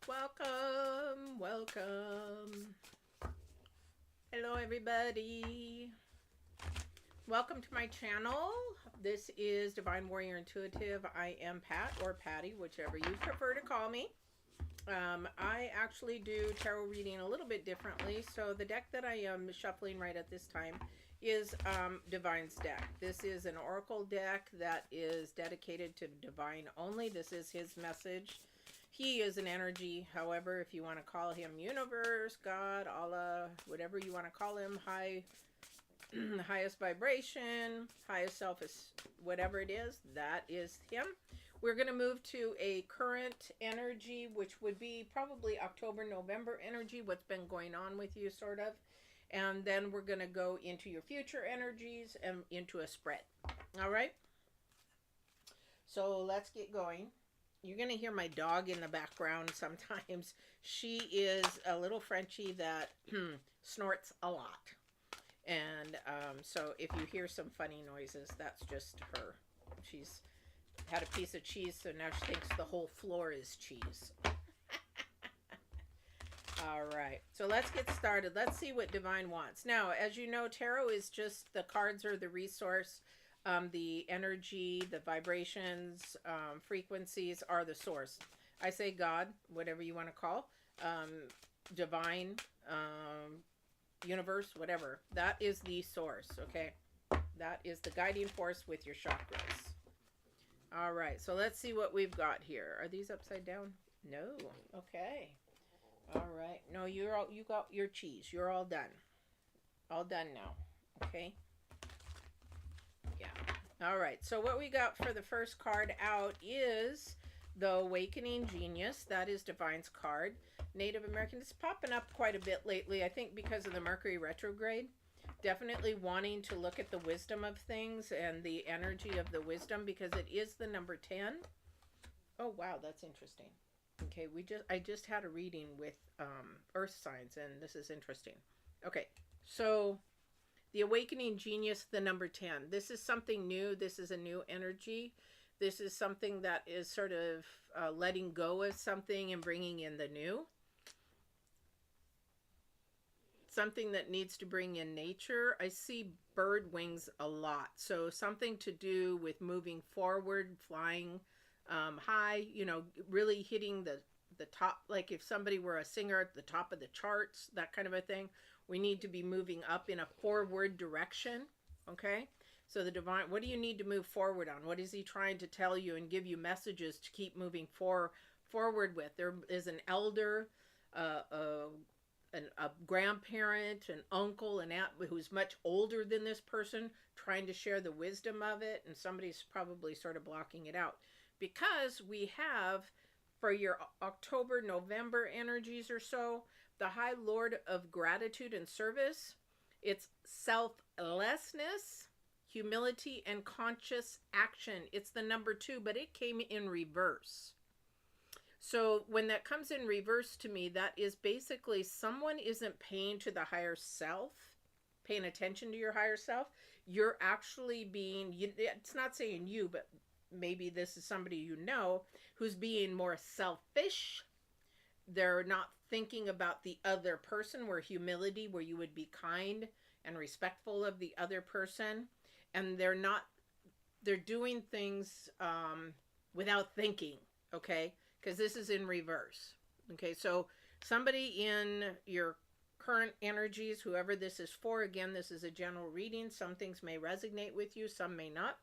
Welcome, welcome. Hello, everybody. Welcome to my channel. This is Divine Warrior Intuitive. I am Pat or Patty, whichever you prefer to call me. I actually do tarot reading a little bit differently. So the deck that I am shuffling right at this time is Divine's deck. This is an oracle deck that is dedicated to Divine only. This is his message. He is an energy, however, if you want to call him universe, God, Allah, whatever you want to call him, highest vibration, highest self, whatever it is, that is him. We're going to move to a current energy, which would be probably October, November energy, what's been going on with you, sort of. And then we're going to go into your future energies and into a spread. All right? So let's get going. You're going to hear my dog in the background sometimes. She is a little Frenchie that snorts a lot. And so if you hear some funny noises, that's just her. She's had a piece of cheese, so now she thinks the whole floor is cheese. All right, so let's get started. Let's see what Divine wants. Now, as you know, tarot is just the cards are the resource. The energy, the vibrations, frequencies are the source. I say God, whatever you want to call, divine, universe, whatever. That is the source, okay? That is the guiding force with your chakras. All right, so let's see what we've got here. Are these upside down? No. Okay. All right. No, you got your cheese. You're all done. All done now. Okay. Yeah. All right. So what we got for the first card out is the Awakening Genius. That is Divine's card. Native American. It's popping up quite a bit lately, I think because of the Mercury retrograde. Definitely wanting to look at the wisdom of things and the energy of the wisdom because it is the number 10. Oh, wow. That's interesting. Okay, I just had a reading with earth signs, and this is interesting. Okay, so the Awakening Genius, the number 10. This is something new. This is a new energy. This is something that is sort of letting go of something and bringing in the new. Something that needs to bring in nature. I see bird wings a lot. So something to do with moving forward, flying high, you know, really hitting the top. Like if somebody were a singer at the top of the charts, that kind of a thing. We need to be moving up in a forward direction. Okay. So the Divine, what do you need to move forward on? What is he trying to tell you and give you messages to keep moving forward with? There is an elder, a grandparent, an uncle, an aunt who's much older than this person trying to share the wisdom of it, and somebody's probably sort of blocking it out. Because we have, for your October, November energies or so, the High Lord of Gratitude and Service. It's selflessness, humility, and conscious action. It's the number 2, but it came in reverse. So when that comes in reverse to me, that is basically someone isn't paying to the higher self, paying attention to your higher self. You're actually being, it's not saying you, but maybe this is somebody you know who's being more selfish. They're not thinking about the other person, where humility, where you would be kind and respectful of the other person. And they're doing things without thinking, okay? Because this is in reverse. Okay, so somebody in your current energies, whoever this is for, again, this is a general reading. Some things may resonate with you, some may not.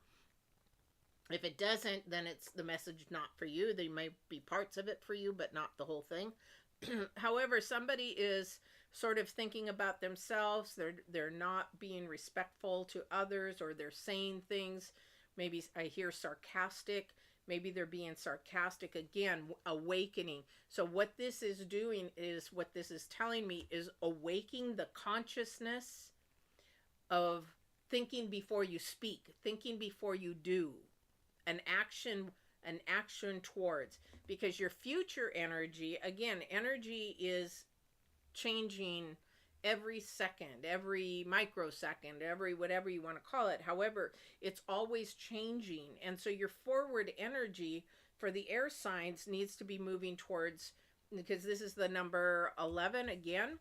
If it doesn't, then it's the message not for you. There may be parts of it for you, but not the whole thing. However, somebody is sort of thinking about themselves. They're not being respectful to others, or they're saying things. Maybe I hear sarcastic. Maybe they're being sarcastic. Again, awakening. So what this is doing is, what this is telling me is awaking the consciousness of thinking before you speak, thinking before you do, an action towards. Because your future energy, again, energy is changing every second, every microsecond, every whatever you want to call it. However, it's always changing. And so your forward energy for the air signs needs to be moving towards because this is the number 11 again.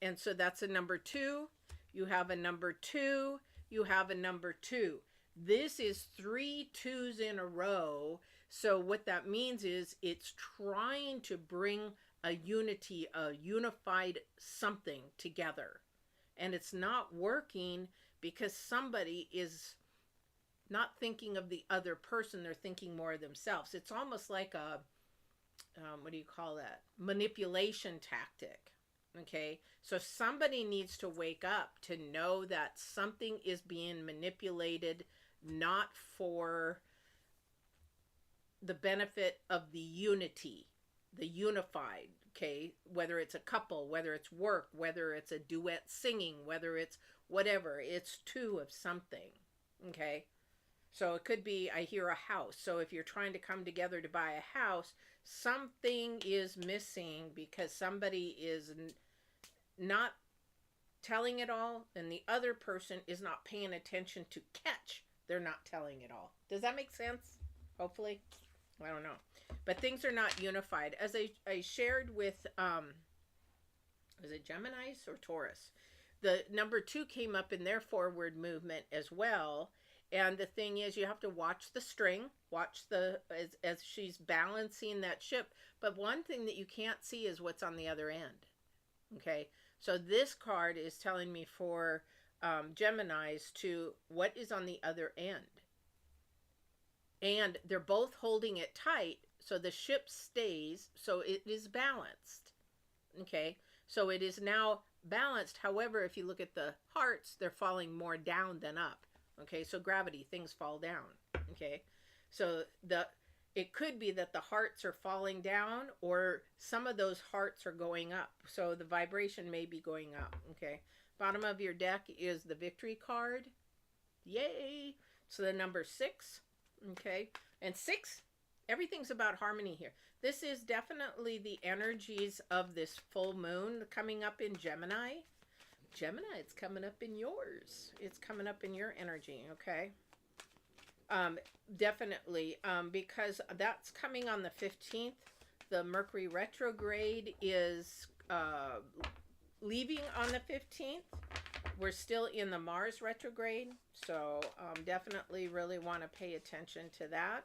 And so that's a number 2. You have a number 2. You have a number 2. This is 3 2s in a row. So what that means is it's trying to bring a unity, a unified something together. And it's not working because somebody is not thinking of the other person. They're thinking more of themselves. It's almost like a, what do you call that? Manipulation tactic. Okay. So somebody needs to wake up to know that something is being manipulated, not for the benefit of the unity, the unified, okay? Whether it's a couple, whether it's work, whether it's a duet singing, whether it's whatever, it's 2 of something, okay? So it could be, I hear a house. So if you're trying to come together to buy a house, something is missing because somebody is not telling it all, and the other person is not paying attention to catch they're not telling it all. Does that make sense? Hopefully. I don't know. But things are not unified. As I shared with, was it Gemini or Taurus? The number 2 came up in their forward movement as well. And the thing is, you have to watch the string, watch the, as she's balancing that ship. But one thing that you can't see is what's on the other end. Okay. So this card is telling me for Geminis to what is on the other end. And they're both holding it tight, so the ship stays, so it is balanced. Okay, so it is now balanced. However, if you look at the hearts, they're falling more down than up. Okay, so gravity, things fall down. Okay, so it could be that the hearts are falling down, or some of those hearts are going up. So the vibration may be going up. Okay, bottom of your deck is the victory card. Yay! So the number 6. Okay, and 6, everything's about harmony here. This is definitely the energies of this full moon coming up in Gemini. Gemini, it's coming up in yours. It's coming up in your energy, okay? Definitely, because that's coming on the 15th. The Mercury retrograde is leaving on the 15th. We're still in the Mars retrograde, so definitely really want to pay attention to that.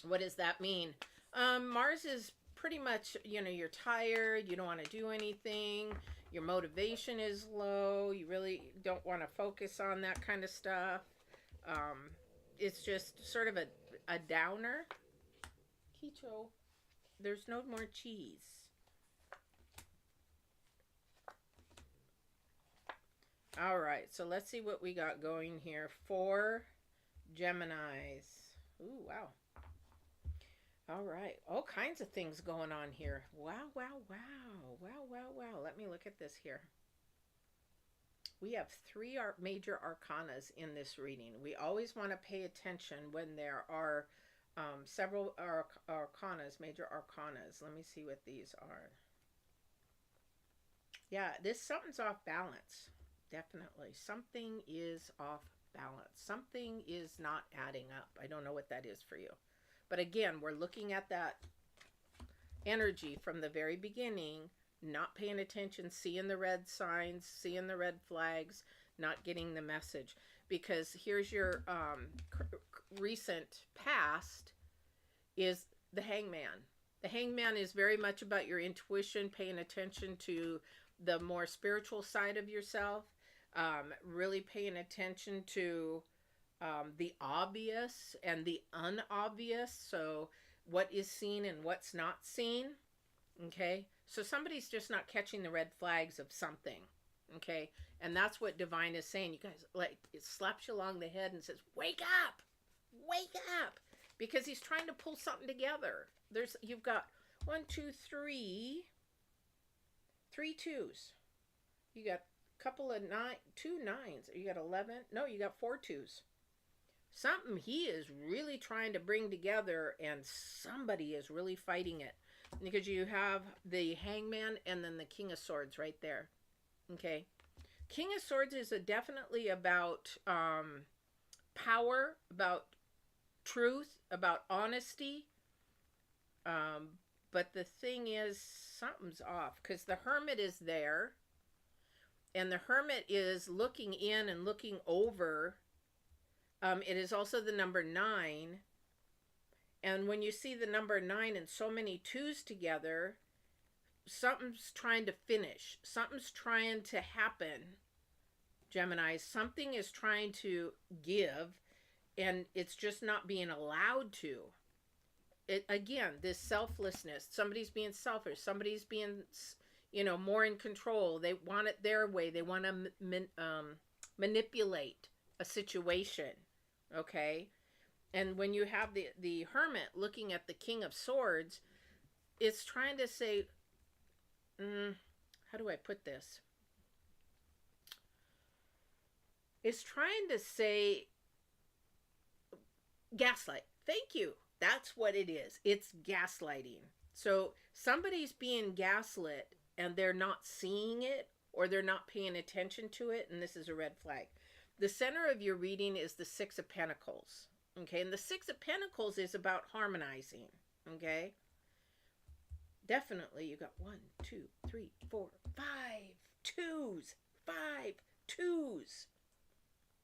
What does that mean? Mars is pretty much, you know, you're tired, you don't want to do anything, your motivation is low, you really don't want to focus on that kind of stuff. It's just sort of a downer. Keto, there's no more cheese. All right, so let's see what we got going here for Geminis. Ooh, wow. All right, all kinds of things going on here. Wow, wow, wow, wow, wow, wow. Let me look at this here. We have 3 major arcanas in this reading. We always want to pay attention when there are several arcanas, major arcanas. Let me see what these are. Yeah, something's off balance. Definitely. Something is off balance. Something is not adding up. I don't know what that is for you. But again, we're looking at that energy from the very beginning, not paying attention, seeing the red signs, seeing the red flags, not getting the message. Because here's your recent past is the Hangman. The Hangman is very much about your intuition, paying attention to the more spiritual side of yourself. Really paying attention to the obvious and the unobvious. So what is seen and what's not seen. Okay. So somebody's just not catching the red flags of something. Okay. And that's what Divine is saying. You guys, like, it slaps you along the head and says, wake up, wake up. Because he's trying to pull something together. You've got 1, 2, 3 2s. You got couple of 2 9s. You got 11. No, you got 4 2s. Something he is really trying to bring together, and somebody is really fighting it. Because you have the Hangman and then the King of Swords right there. Okay. King of Swords is definitely about power, about truth, about honesty. But the thing is, something's off because the Hermit is there, and the Hermit is looking in and looking over. It is also the number 9. And when you see the number 9 and so many 2s together, something's trying to finish. Something's trying to happen, Gemini. Something is trying to give, and it's just not being allowed to. Again, this selflessness. Somebody's being selfish. Somebody's being, more in control. They want it their way. They want to manipulate a situation. Okay? And when you have the Hermit looking at the King of Swords, it's trying to say, how do I put this? It's trying to say gaslight. Thank you. That's what it is. It's gaslighting. So somebody's being gaslit and they're not seeing it, or they're not paying attention to it, and this is a red flag. The center of your reading is the 6 of Pentacles. Okay, and the 6 of Pentacles is about harmonizing. Okay, definitely you got 1, 2, 3, 4, 5 2s. 5 2s.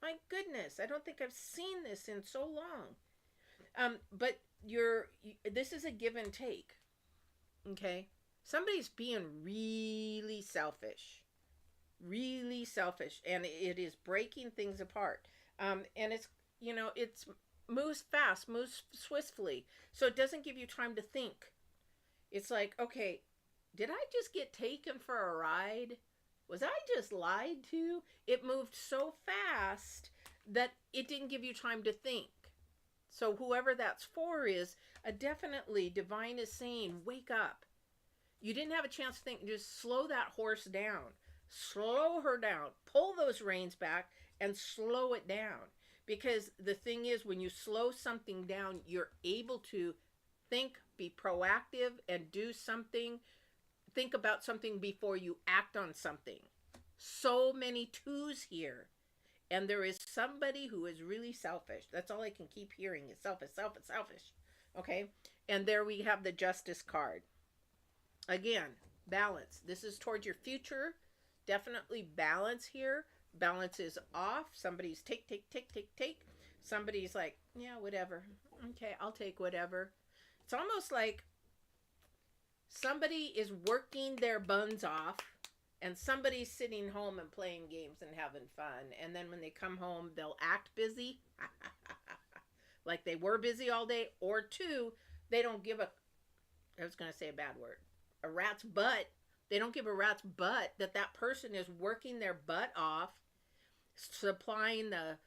My goodness, I don't think I've seen this in so long. But this is a give and take. Okay, somebody's being really selfish, and it is breaking things apart. And it's it's moves fast, moves swiftly, so it doesn't give you time to think. It's like, okay, did I just get taken for a ride? Was I just lied to? It moved so fast that it didn't give you time to think. So whoever that's for is definitely divine is saying, wake up. You didn't have a chance to think. Just slow that horse down. Slow her down. Pull those reins back and slow it down. Because the thing is, when you slow something down, you're able to think, be proactive, and do something. Think about something before you act on something. So many 2s here. And there is somebody who is really selfish. That's all I can keep hearing is selfish. Okay? And there we have the Justice card. Again, balance. This is towards your future. Definitely balance here. Balance is off. Somebody's take. Somebody's like, yeah, whatever. Okay, I'll take whatever. It's almost like somebody is working their buns off and somebody's sitting home and playing games and having fun. And then when they come home, they'll act busy. Like they were busy all day. Or 2, they don't give I was going to say a bad word. A rat's butt. They don't give a rat's butt that person is working their butt off, supplying the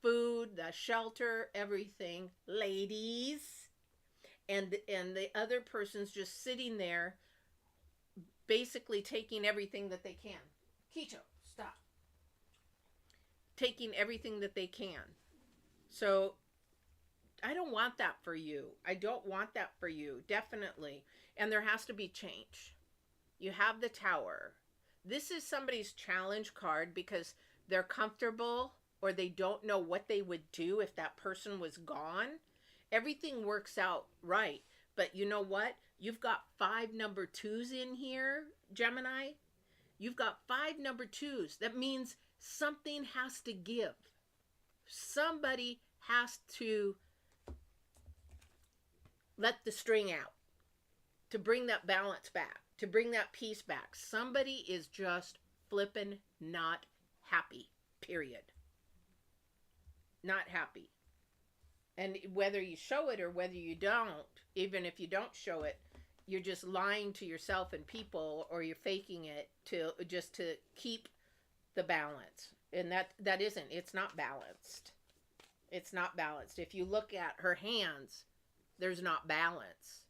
food, the shelter, everything. Ladies. And the other person's just sitting there, basically taking everything that they can. Keto, stop. Taking everything that they can. So I don't want that for you. I don't want that for you, definitely. And there has to be change. You have the Tower. This is somebody's challenge card because they're comfortable or they don't know what they would do if that person was gone. Everything works out right. But you know what? You've got 5 number 2s in here, Gemini. You've got 5 number 2s. That means something has to give. Somebody has to let the string out to bring that balance back, to bring that peace back. Somebody is just flippin' not happy, period. Not happy. And whether you show it or whether you don't, even if you don't show it, you're just lying to yourself and people, or you're faking it to keep the balance. And that isn't. It's not balanced. It's not balanced. If you look at her hands, there's not balance.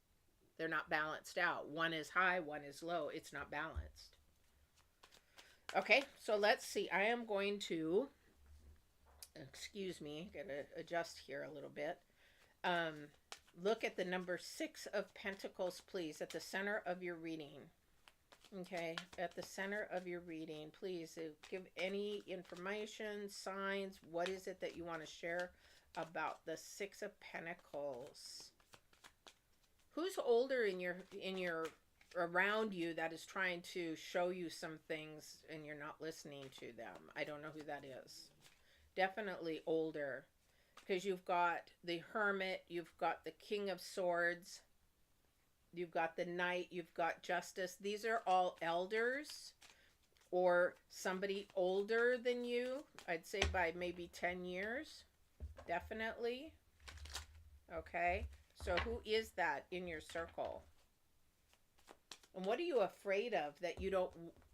They're not balanced out. One is high, one is low. It's not balanced. Okay, so let's see. I am going to... Excuse me, gotta adjust here a little bit. Look at the number 6 of Pentacles, please, at the center of your reading. Okay, at the center of your reading, please give any information, signs. What is it that you want to share about the 6 of Pentacles? Who's older in your around you that is trying to show you some things and you're not listening to them? I don't know who that is. Definitely older, because you've got the Hermit, you've got the King of Swords, you've got the Knight, you've got Justice. These are all elders or somebody older than you. I'd say by maybe 10 years. Definitely. Okay. So who is that in your circle? And what are you afraid of that you don't,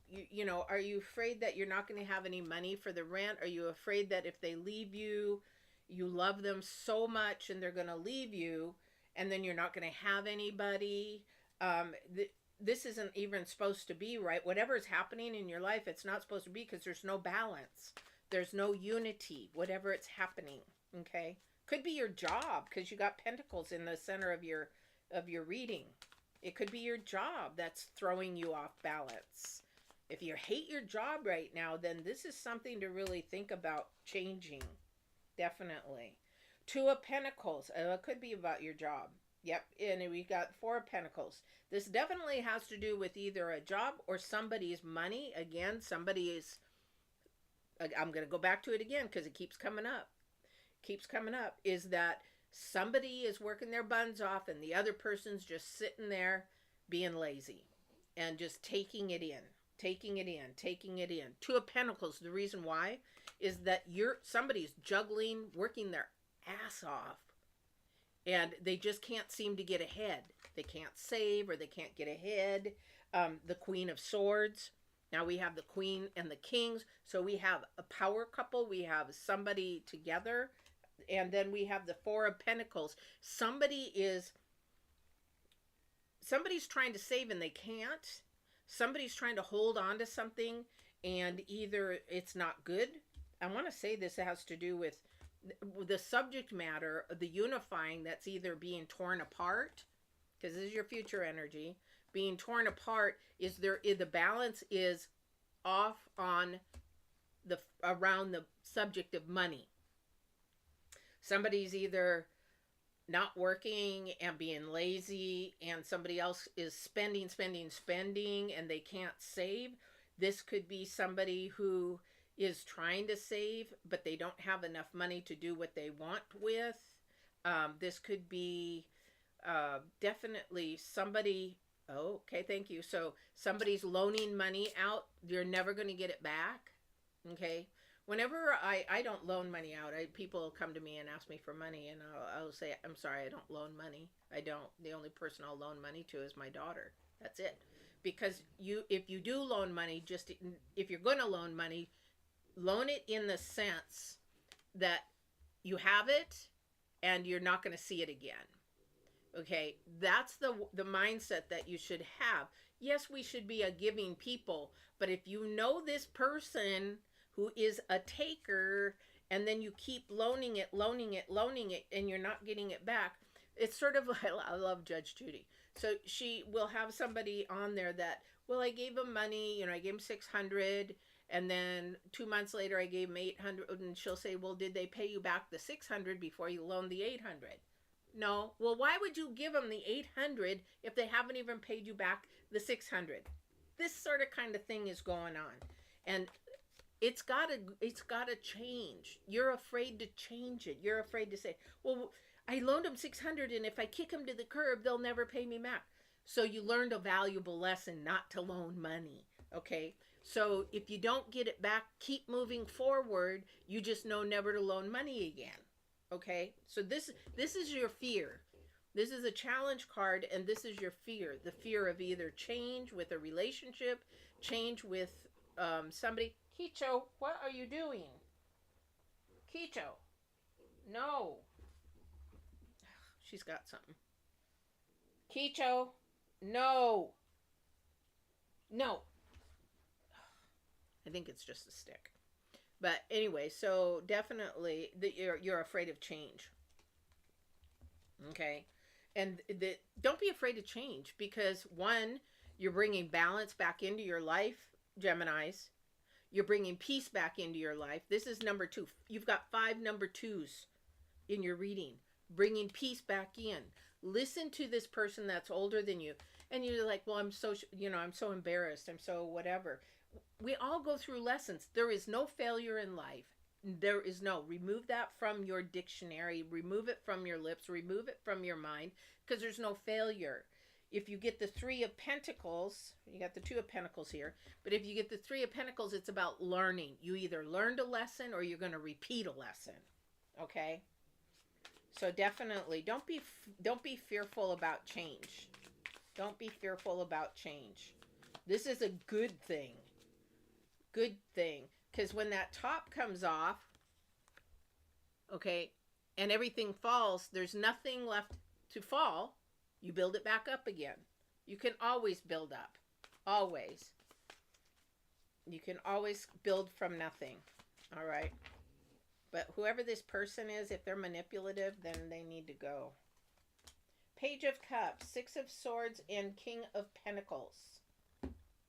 you know, are you afraid that you're not going to have any money for the rent? Are you afraid that if they leave you, you love them so much and they're going to leave you and then you're not going to have anybody? This isn't even supposed to be, right? Whatever's happening in your life, it's not supposed to be, because there's no balance. There's no unity, whatever it's happening, okay? Could be your job, because you got pentacles in the center of your reading. It could be your job that's throwing you off balance. If you hate your job right now, then this is something to really think about changing. Definitely. Two of Pentacles. It could be about your job. Yep. And we got Four of Pentacles. This definitely has to do with either a job or somebody's money. Again, somebody is... I'm going to go back to it again because it keeps coming up. Keeps coming up. Is that somebody is working their buns off and the other person's just sitting there being lazy and just taking it in. Taking it in. Taking it in. Two of Pentacles. The reason why is that somebody's juggling, working their ass off, and they just can't seem to get ahead. They can't save, or they can't get ahead. The Queen of Swords. Now we have the Queen and the Kings. So we have a power couple. We have somebody together. And then we have the Four of Pentacles. Somebody's trying to save and they can't. Somebody's trying to hold on to something and either it's not good. I want to say this has to do with the subject matter, the unifying that's either being torn apart, because this is your future energy. Being torn apart is the balance is off on around the subject of money. Somebody's either not working and being lazy, and somebody else is spending, and they can't save. This could be somebody who is trying to save, but they don't have enough money to do what they want with. This could be definitely somebody... Oh, okay, thank you. So somebody's loaning money out. You're never going to get it back. Okay. Whenever I don't loan money out, people come to me and ask me for money, and I'll say, I'm sorry, I don't loan money. I don't. The only person I'll loan money to is my daughter. That's it. Because if you do loan money, if you're going to loan money, loan it in the sense that you have it and you're not going to see it again. Okay, that's the mindset that you should have. Yes, we should be a giving people, but if you know this person who is a taker and then you keep loaning it, and you're not getting it back, it's sort of like, I love Judge Judy. So she will have somebody on there that, well, I gave him money, I gave him $600, and then 2 months later I gave him $800, and she'll say, well, did they pay you back the $600 before you loaned the $800? No. Well, why would you give them the $800 if they haven't even paid you back the $600? This sort of kind of thing is going on. And it's got to change. You're afraid to change it. You're afraid to say, well, I loaned them $600, and if I kick them to the curb, they'll never pay me back. So you learned a valuable lesson not to loan money, okay? So if you don't get it back, keep moving forward. You just know never to loan money again. Okay, so this is your fear. This is a challenge card, and this is your fear. The fear of either change with a relationship, change with somebody. Kicho, what are you doing? Kicho, no. She's got something. Kicho, no. No. I think it's just a stick. But anyway, so definitely you're afraid of change. Okay? And don't be afraid of change, because one, you're bringing balance back into your life, Geminis. You're bringing peace back into your life. This is number 2. You've got 5 number 2s in your reading. Bringing peace back in. Listen to this person that's older than you. And you're like, well, I'm so, I'm so embarrassed. I'm so whatever. We all go through lessons. There is no failure in life. There is no. Remove that from your dictionary. Remove it from your lips. Remove it from your mind, because there's no failure. If you get the Three of Pentacles, you got the Two of Pentacles here, but if you get the Three of Pentacles, it's about learning. You either learned a lesson or you're going to repeat a lesson. Okay? So definitely don't be fearful about change. Don't be fearful about change. This is a good thing. Good thing. Because when that top comes off, okay, and everything falls, there's nothing left to fall. You build it back up again. You can always build up. Always. You can always build from nothing. All right. But whoever this person is, if they're manipulative, then they need to go. Page of Cups, Six of Swords, and King of Pentacles.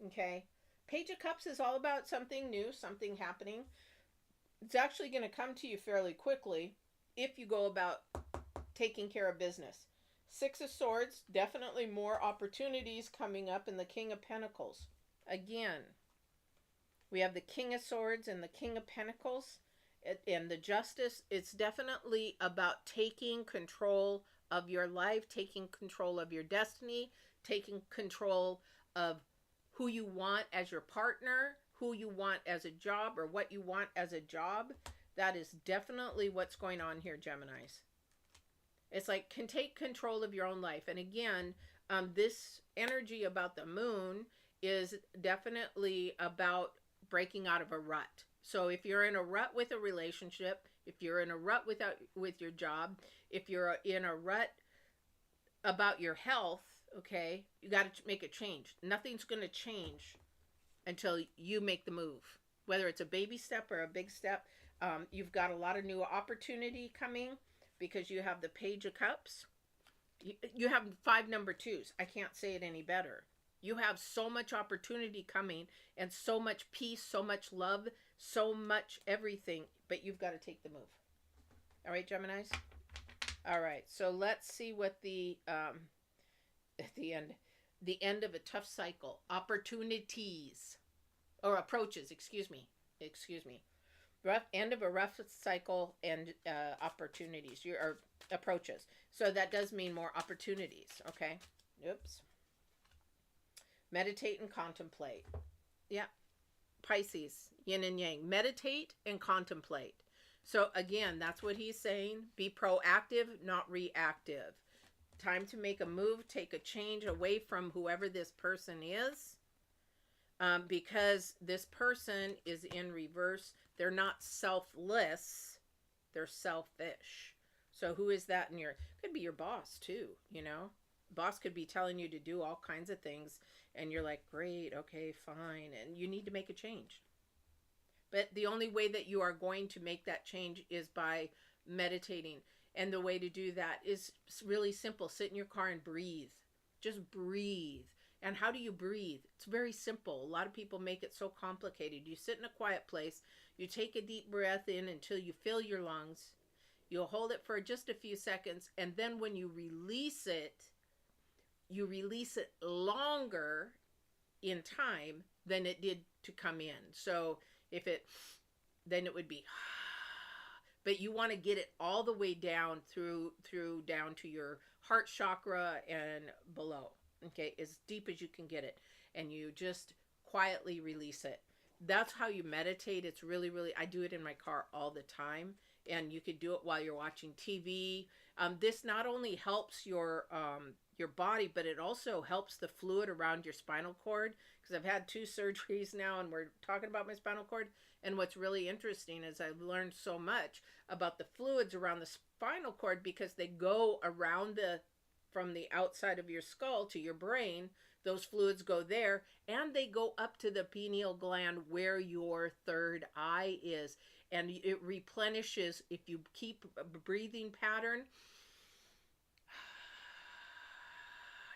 Okay. Page of Cups is all about something new, something happening. It's actually going to come to you fairly quickly if you go about taking care of business. Six of Swords, definitely more opportunities coming up in the King of Pentacles. Again, we have the King of Swords and the King of Pentacles. And the Justice, it's definitely about taking control of your life, taking control of your destiny, taking control of who you want as your partner, who you want as a job, or what you want as a job. That is definitely what's going on here, Geminis. It's like, can take control of your own life. And again, this energy about the moon is definitely about breaking out of a rut. So if you're in a rut with a relationship, if you're in a rut with your job, if you're in a rut about your health, okay, you got to make a change. Nothing's going to change until you make the move. Whether it's a baby step or a big step, you've got a lot of new opportunity coming because you have the Page of Cups. You have 5 number 2s. I can't say it any better. You have so much opportunity coming and so much peace, so much love, so much everything, but you've got to take the move. All right, Geminis? All right, so let's see what at the end of a tough cycle, opportunities, or approaches, excuse me. End of a rough cycle and opportunities, or approaches. So that does mean more opportunities, okay? Oops. Meditate and contemplate. Yeah. Pisces, yin and yang. Meditate and contemplate. So again, that's what he's saying. Be proactive, not reactive. Time to make a move, take a change away from whoever this person is. Because this person is in reverse. They're not selfless. They're selfish. So who is that in your... Could be your boss too, you know. Boss could be telling you to do all kinds of things. And you're like, great, okay, fine. And you need to make a change. But the only way that you are going to make that change is by meditating. And the way to do that is really simple. Sit in your car and breathe. Just breathe. And how do you breathe? It's very simple. A lot of people make it so complicated. You sit in a quiet place. You take a deep breath in until you fill your lungs. You'll hold it for just a few seconds. And then when you release it, you release it longer in time than it did to come in. So then it would be, but you want to get it all the way down through down to your heart chakra and below. Okay, as deep as you can get it. And you just quietly release it. That's how you meditate. It's really, really, I do it in my car all the time. And you could do it while you're watching TV. This not only helps your body, but it also helps the fluid around your spinal cord. Because I've had 2 surgeries now, and we're talking about my spinal cord. And what's really interesting is I've learned so much about the fluids around the spinal cord, because they go around from the outside of your skull to your brain. Those fluids go there, and they go up to the pineal gland where your third eye is. And it replenishes if you keep a breathing pattern.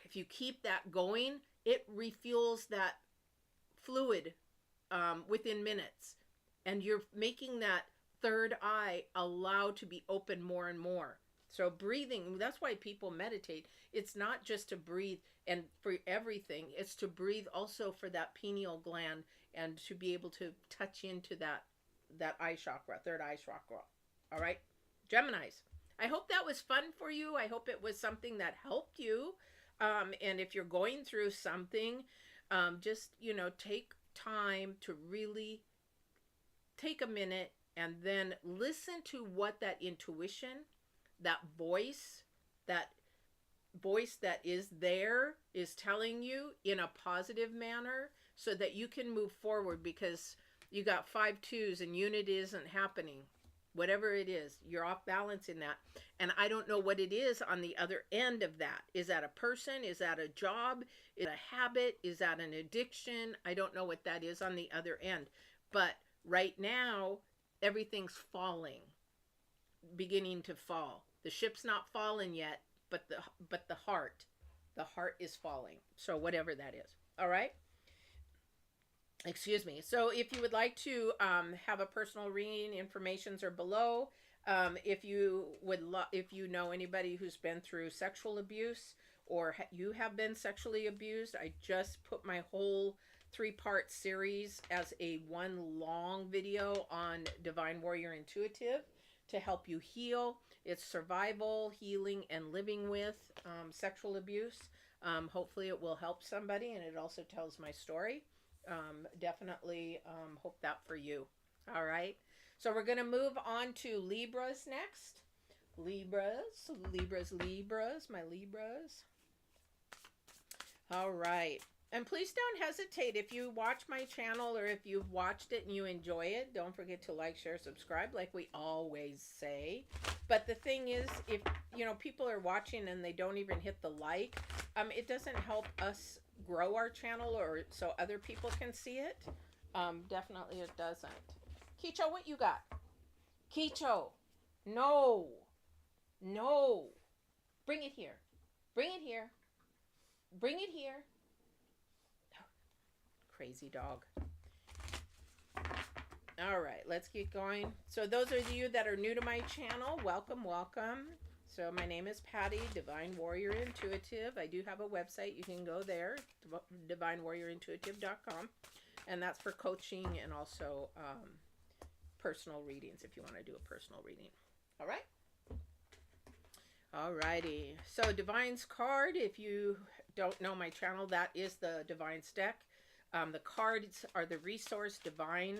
If you keep that going, it refuels that fluid within minutes. And you're making that third eye allowed to be open more and more. So breathing, that's why people meditate. It's not just to breathe and for everything. It's to breathe also for that pineal gland and to be able to touch into that eye chakra, third eye chakra. All right, Geminis. I hope that was fun for you. I hope it was something that helped you. And if you're going through something, just, take time to really take a minute and then listen to what that intuition, that voice that is there is telling you in a positive manner so that you can move forward, because you got 5 2s and unity isn't happening. Whatever it is, you're off balance in that. And I don't know what it is on the other end of that. Is that a person? Is that a job? Is that a habit? Is that an addiction? I don't know what that is on the other end. But right now, everything's falling, beginning to fall. The ship's not fallen yet, but the heart is falling. So whatever that is. All right. Excuse me. So if you would like to have a personal reading, informations are below. If you know anybody who's been through sexual abuse, or you have been sexually abused, I just put my whole 3-part series as a one long video on Divine Warrior Intuitive to help you heal. It's survival, healing, and living with sexual abuse. Hopefully it will help somebody, and it also tells my story. Definitely hope that for you. All right. So we're going to move on to Libras next. Libras, my Libras. All right. And please don't hesitate. If you watch my channel or if you've watched it and you enjoy it, don't forget to like, share, subscribe, like we always say. But the thing is, if people are watching and they don't even hit the like, it doesn't help us grow our channel or so other people can see it. Definitely it doesn't. Kicho, what you got? Kicho, no. Bring it here. Bring it here. Crazy dog. All right, let's get going. So those of you that are new to my channel, welcome. So my name is Patty, Divine Warrior Intuitive. I do have a website. You can go there, divinewarriorintuitive.com. And that's for coaching and also personal readings if you want to do a personal reading. All right? All righty. So Divine's card, if you don't know my channel, that is the Divine's deck. The cards are the resource, divine,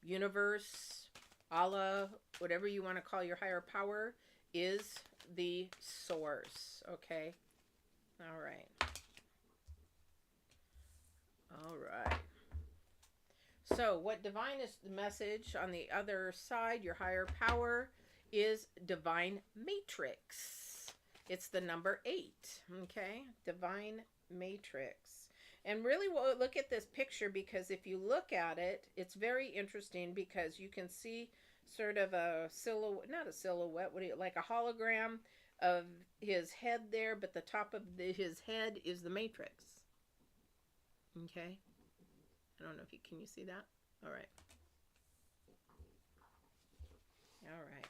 universe, Allah, whatever you want to call your higher power, is the source. Okay? All right. All right. So what divine is the message on the other side, your higher power, is divine matrix. It's the number 8. Okay? Divine matrix. And really, we'll look at this picture because if you look at it, it's very interesting because you can see sort of a silhouette, not a silhouette, like a hologram of his head there, but the top of his head is the matrix. Okay? I don't know if can you see that? All right. All right.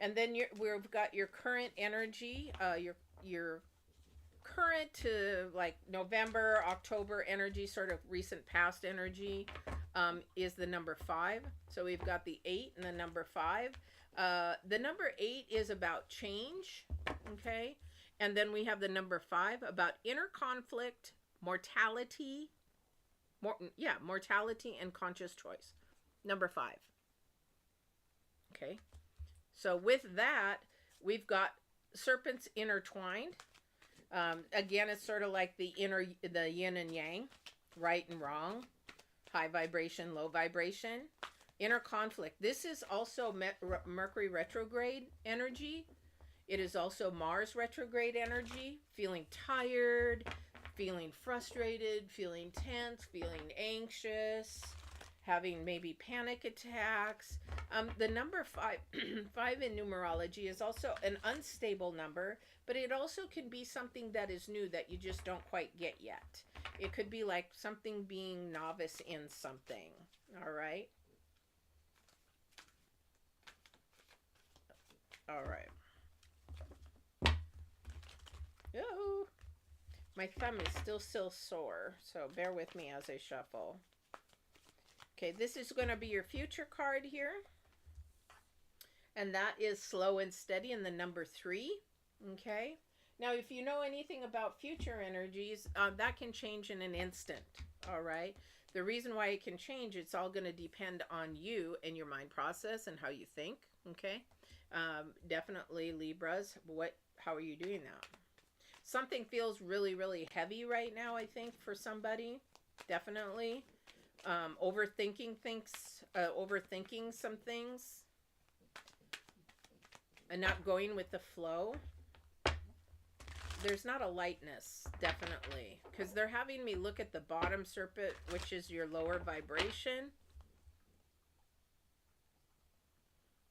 And then we've got your current energy, your current to like November, October energy, sort of recent past energy, is the number 5. So we've got the 8 and the number 5. The number 8 is about change, okay? And then we have the number 5 about inner conflict, mortality, mortality and conscious choice. Number 5. Okay. So with that, we've got serpents intertwined. Again, it's sort of like the yin and yang, right and wrong, high vibration, low vibration, inner conflict. This is also Mercury retrograde energy. It is also Mars retrograde energy, feeling tired, feeling frustrated, feeling tense, feeling anxious, having maybe panic attacks. The number 5, 5 in numerology is also an unstable number, but it also can be something that is new that you just don't quite get yet. It could be like something being novice in something. All right. All right. Oh, my thumb is still sore, so bear with me as I shuffle. Okay, this is going to be your future card here. And that is slow and steady in the number 3. Okay. Now, if you know anything about future energies, that can change in an instant. All right. The reason why it can change, it's all going to depend on you and your mind process and how you think. Okay. Definitely Libras. How are you doing that? Something feels really, really heavy right now, I think, for somebody. Definitely. Overthinking some things. And not going with the flow. There's not a lightness, definitely. Because they're having me look at the bottom serpent, which is your lower vibration.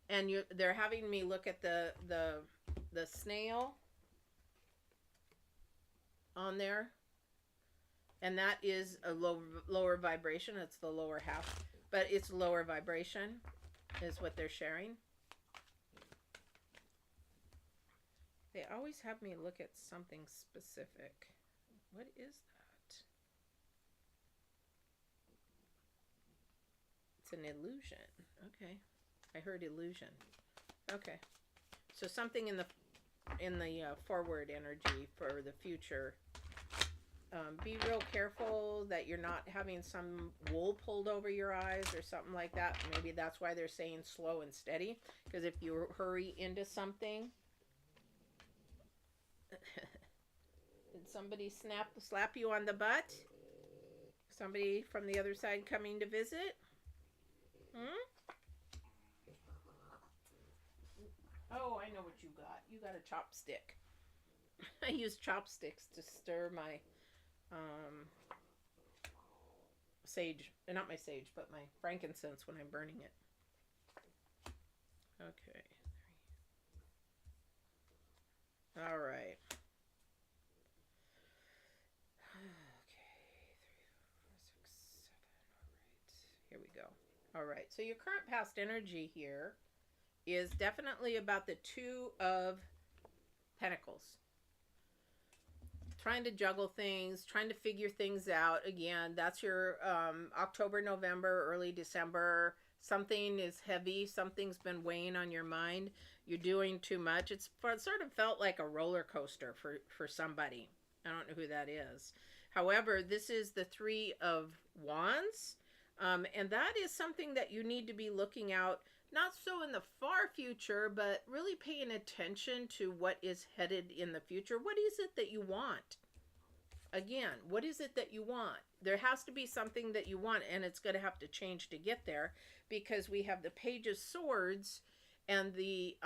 And they're having me look at the snail on there. And that is a lower vibration. It's the lower half. But it's lower vibration is what they're sharing. They always have me look at something specific. What is that? It's an illusion. Okay. I heard illusion. Okay. So something in the forward energy for the future. Be real careful that you're not having some wool pulled over your eyes or something like that. Maybe that's why they're saying slow and steady. Because if you hurry into something... Did somebody slap you on the butt? Somebody from the other side coming to visit? Oh, I know what you got. You got a chopstick. I use chopsticks to stir my sage. Not my sage, but my frankincense when I'm burning it. Okay. All right. Here we go. All right. So your current past energy here is definitely about the 2 of Pentacles. Trying to juggle things, trying to figure things out. Again, that's your October, November, early December. Something is heavy. Something's been weighing on your mind. You're doing too much. It sort of felt like a roller coaster for somebody. I don't know who that is. However, this is the 3 of Wands. And that is something that you need to be looking out, not so in the far future, but really paying attention to what is headed in the future. What is it that you want? Again, what is it that you want? There has to be something that you want, and it's going to have to change to get there, because we have the Page of Swords and the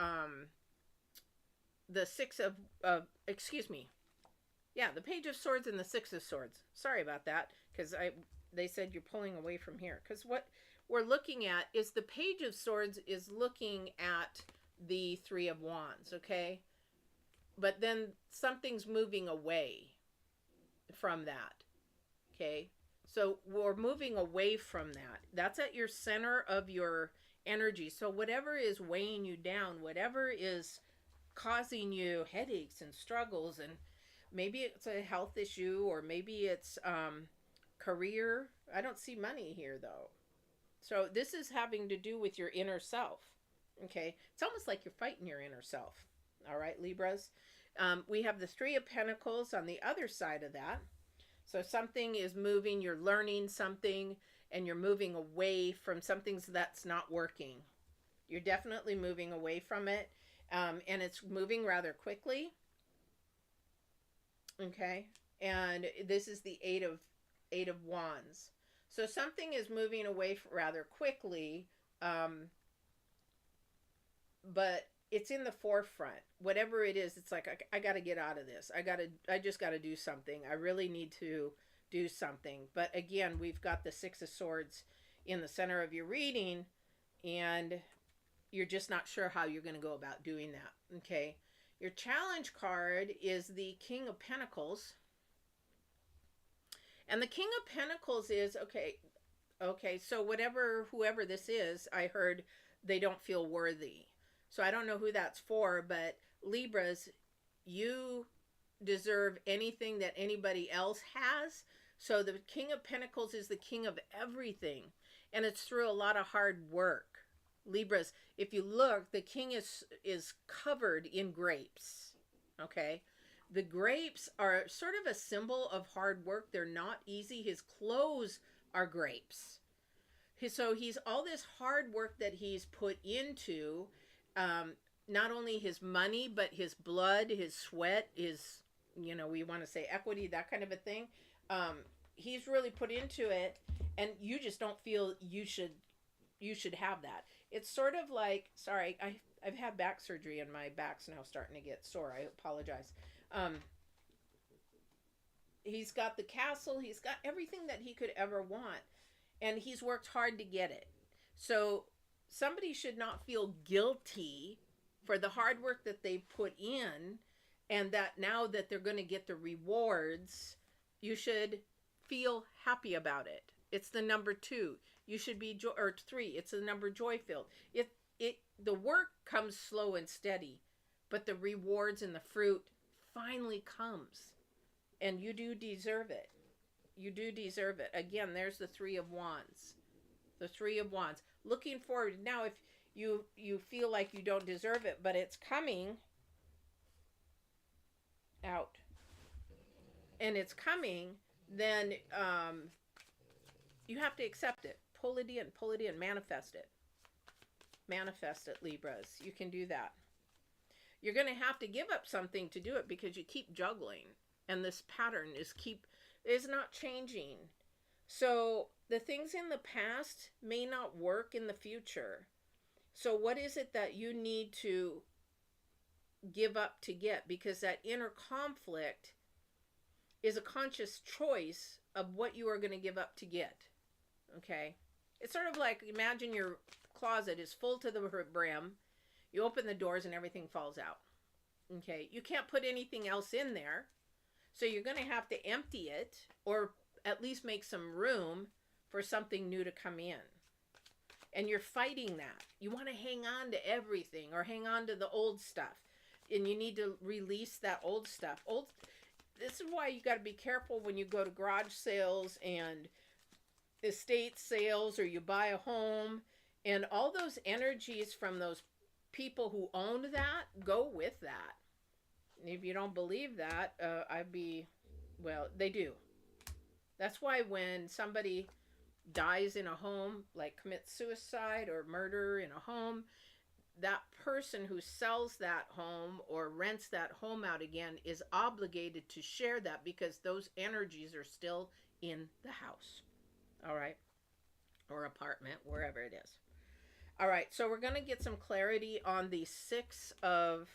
6 of excuse me. Yeah, the Page of Swords and the 6 of Swords. Sorry about that, because they said you're pulling away from here. Because what we're looking at is the Page of Swords is looking at the 3 of Wands, okay? But then something's moving away from that, okay? So we're moving away from that. That's at your center of your energy. So whatever is weighing you down, whatever is causing you headaches and struggles, and maybe it's a health issue, or maybe it's career. I don't see money here, though. So this is having to do with your inner self, okay? It's almost like you're fighting your inner self, all right, Libras? We have the 3 of Pentacles on the other side of that. So something is moving, you're learning something, and you're moving away from something that's not working. You're definitely moving away from it, and it's moving rather quickly, okay? And this is the 8 of Wands. So something is moving away rather quickly, but it's in the forefront. Whatever it is, it's like, I got to get out of this. I just got to do something. I really need to do something. But again, we've got the 6 of Swords in the center of your reading, and you're just not sure how you're going to go about doing that, okay? Your challenge card is the King of Pentacles. And the King of Pentacles is, okay, so whoever this is, I heard they don't feel worthy. So I don't know who that's for, but Libras, you deserve anything that anybody else has. So the King of Pentacles is the king of everything, and it's through a lot of hard work. Libras, if you look, the king is covered in grapes. Okay? The grapes are sort of a symbol of hard work. They're not easy. His clothes are grapes. So he's all this hard work that he's put into not only his money, but his blood, his sweat, his, you know, we want to say equity, that kind of a thing. He's really put into it, and you just don't feel you should have that. It's sort of like, sorry, I've had back surgery and my back's now starting to get sore. I apologize. He's got the castle. He's got everything that he could ever want, and he's worked hard to get it. So somebody should not feel guilty for the hard work that they put in, and that now that they're going to get the rewards, you should feel happy about it. It's the number 2. You should be or 3. It's the number joy-filled. The work comes slow and steady, but the rewards and the fruit finally comes, and you do deserve it. You do deserve it. Again, there's the 3 of Wands. The 3 of Wands. Looking forward. Now, if you feel like you don't deserve it, but it's coming out, and it's coming, then you have to accept it. Pull it in, manifest it. Manifest it, Libras. You can do that. You're going to have to give up something to do it because you keep juggling, and this pattern is not changing. So the things in the past may not work in the future. So what is it that you need to give up to get? Because that inner conflict is a conscious choice of what you are going to give up to get. Okay? It's sort of like, imagine your closet is full to the brim. You open the doors and everything falls out. Okay? You can't put anything else in there. So you're going to have to empty it, or at least make some room for something new to come in. And you're fighting that. You want to hang on to everything, or hang on to the old stuff. And you need to release that old stuff. This is why you got to be careful when you go to garage sales and estate sales, or you buy a home, and all those energies from those people who own that, go with that. And if you don't believe that, well, they do. That's why when somebody dies in a home, like commits suicide or murder in a home, that person who sells that home or rents that home out again is obligated to share that, because those energies are still in the house. All right? Or apartment, wherever it is. All right, so we're going to get some clarity on the 6 of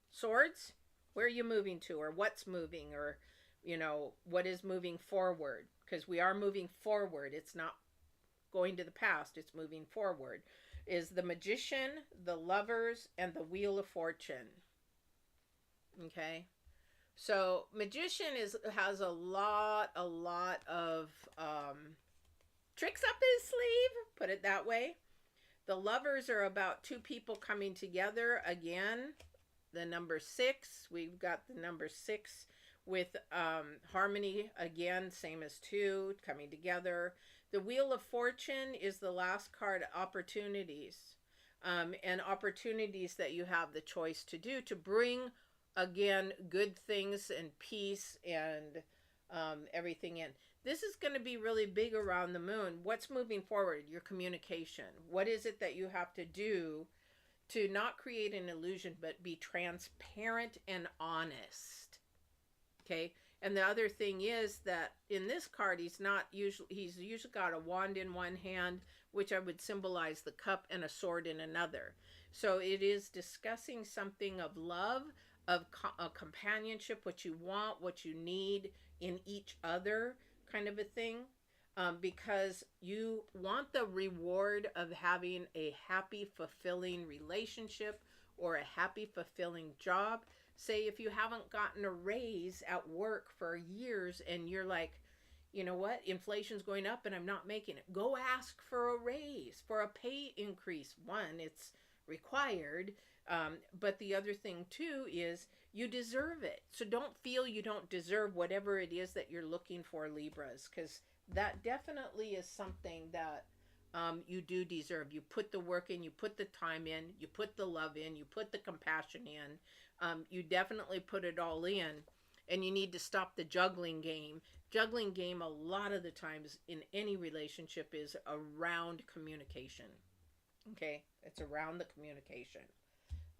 Swords. Where are you moving to, or what's moving, or, you know, what is moving forward? Because we are moving forward. It's not going to the past. It's moving forward. Is the Magician, the Lovers, and the Wheel of Fortune. Okay? So Magician has a lot of tricks up his sleeve, put it that way. The Lovers are about 2 people coming together again. The number 6, we've got the number 6 with harmony again, same as 2, coming together. The Wheel of Fortune is the last card, opportunities. And opportunities that you have the choice to do to bring, again, good things and peace and everything in. This is going to be really big around the moon. What's moving forward? Your communication. What is it that you have to do to not create an illusion, but be transparent and honest? Okay? And the other thing is that in this card, he's usually got a wand in one hand, which I would symbolize the cup, and a sword in another. So it is discussing something of love, of companionship, what you want, what you need in each other, kind of a thing. Because you want the reward of having a happy, fulfilling relationship, or a happy, fulfilling job. Say if you haven't gotten a raise at work for years and you're like, you know what, inflation's going up and I'm not making it. Go ask for a raise, for a pay increase. One, it's required. But the other thing too is you deserve it. So don't feel you don't deserve whatever it is that you're looking for, Libras, because that definitely is something that you do deserve. You put the work in, you put the time in, you put the love in, you put the compassion in. You definitely put it all in, and you need to stop the juggling game. Juggling game a lot of the times in any relationship is around communication. Okay, it's around the communication.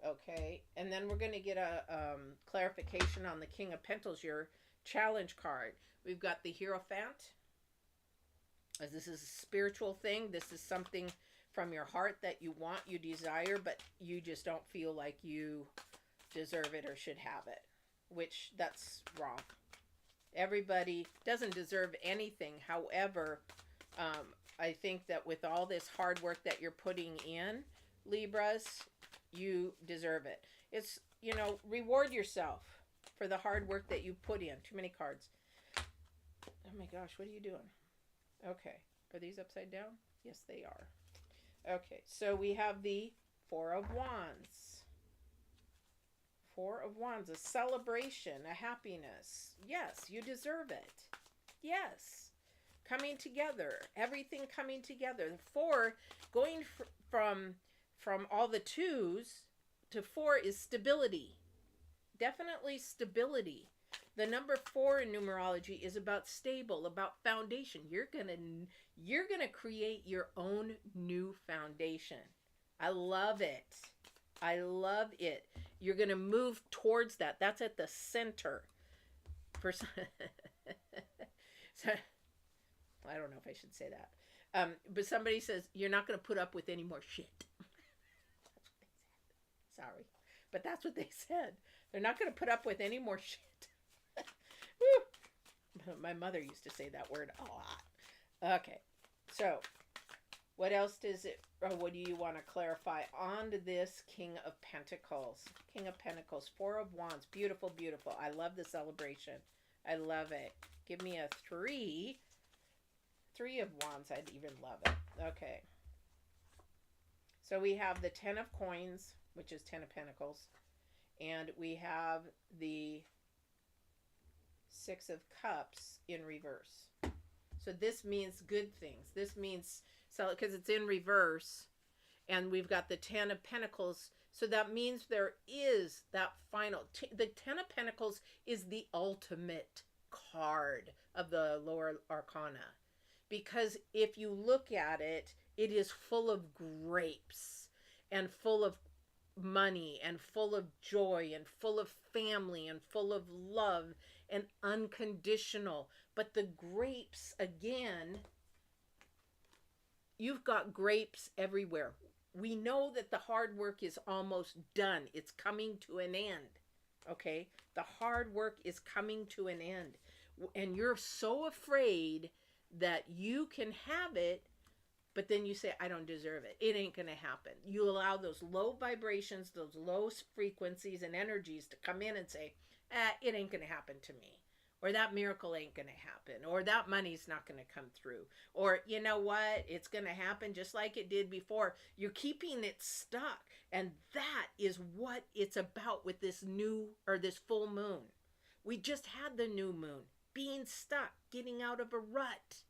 Okay, and then we're going to get a clarification on the King of Pentacles, your challenge card. We've got the Hierophant. As this is a spiritual thing, this is something from your heart that you want, you desire, but you just don't feel like you deserve it or should have it, which that's wrong. Everybody doesn't deserve anything. However, I think that with all this hard work that you're putting in, Libras, you deserve it. It's, you know, reward yourself for the hard work that you put in. Too many cards. Oh my gosh, what are you doing? Okay, are these upside down? Yes, they are. Okay, so we have the Four of Wands. Four of Wands, a celebration, a happiness. Yes, you deserve it. Yes, coming together, everything coming together. The four, going from all the twos to four is stability. Definitely stability. The number 4 in numerology is about stable, about foundation. You're gonna create your own new foundation. I love it. I love it. You're gonna move towards that. That's at the center. For so, I don't know if I should say that. But somebody says you're not gonna put up with any more shit. That's what they said. Sorry, but that's what they said. They're not gonna put up with any more shit. My mother used to say that word a lot. Okay, so what else does it, or what do you want to clarify on to this King of Pentacles? King of Pentacles, Four of Wands, beautiful, beautiful. I love the celebration. I love it. Give me a 3. 3 of Wands, I'd even love it. Okay. So we have the 10 of Coins, which is 10 of Pentacles, and we have the 6 of Cups in reverse. So this means good things. This means, so because it's in reverse, and we've got the 10 of Pentacles, so that means there is that final, the 10 of Pentacles is the ultimate card of the lower arcana. Because if you look at it, it is full of grapes and full of money and full of joy and full of family and full of love and unconditional. But the grapes, again, you've got grapes everywhere. We know that the hard work is almost done. It's coming to an end. Okay? The hard work is coming to an end. And you're so afraid that you can have it, but then you say, I don't deserve it. It ain't going to happen. You allow those low vibrations, those low frequencies and energies to come in and say, it ain't going to happen to me. Or that miracle ain't going to happen. Or that money's not going to come through. Or, you know what? It's going to happen just like it did before. You're keeping it stuck. And that is what it's about with this new, or this full moon. We just had the new moon. Being stuck, getting out of a rut.